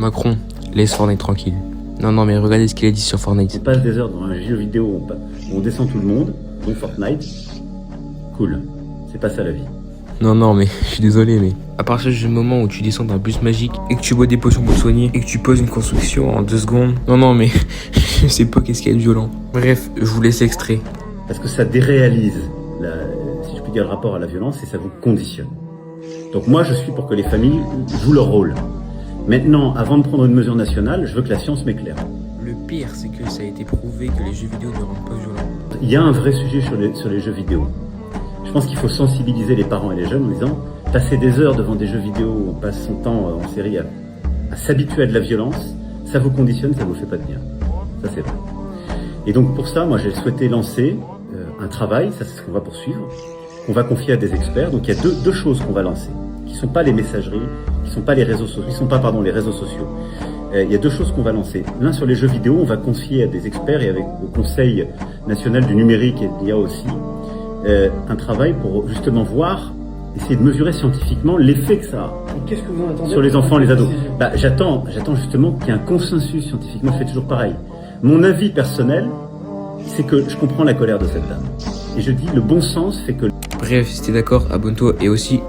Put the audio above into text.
Macron, laisse Fortnite tranquille. Non, mais regardez ce qu'il a dit sur Fortnite. On passe des heures dans un jeu vidéo où on descend tout le monde, donc Fortnite. Cool. C'est pas ça la vie. Non, mais je suis désolé, mais à partir du moment où tu descends d'un bus magique et que tu bois des potions pour te soigner et que tu poses une construction en 2 secondes. Non, mais je sais pas qu'est-ce qu'il y a de violent. Bref, je vous laisse l'extrait. Parce que ça déréalise, si je puis dire, le rapport à la violence et ça vous conditionne. Donc moi, je suis pour que les familles jouent leur rôle. Maintenant, avant de prendre une mesure nationale, je veux que la science m'éclaire. Le pire, c'est que ça a été prouvé que les jeux vidéo ne rendent pas violents. Il y a un vrai sujet sur les jeux vidéo. Je pense qu'il faut sensibiliser les parents et les jeunes en disant passer des heures devant des jeux vidéo où on passe son temps en série à s'habituer à de la violence, ça vous conditionne, ça vous fait pas de bien. Ça c'est vrai. Et donc pour ça, moi j'ai souhaité lancer un travail, ça c'est ce qu'on va poursuivre, qu'on va confier à des experts. Donc il y a deux choses qu'on va lancer, qui sont pas les messageries, qui sont pas les réseaux sociaux, les réseaux sociaux. Il y a 2 choses qu'on va lancer. L'un sur les jeux vidéo, on va confier à des experts et avec au Conseil national du numérique et il y a aussi un travail pour justement voir, essayer de mesurer scientifiquement l'effet que ça a. Et qu'est-ce que vous attendez sur les enfants, les ados? J'attends justement qu'il y ait un consensus scientifiquement. Je fais toujours pareil. Mon avis personnel, c'est que je comprends la colère de cette dame. Et je dis, le bon sens fait que... Bref, si t'es d'accord, abonne-toi et aussi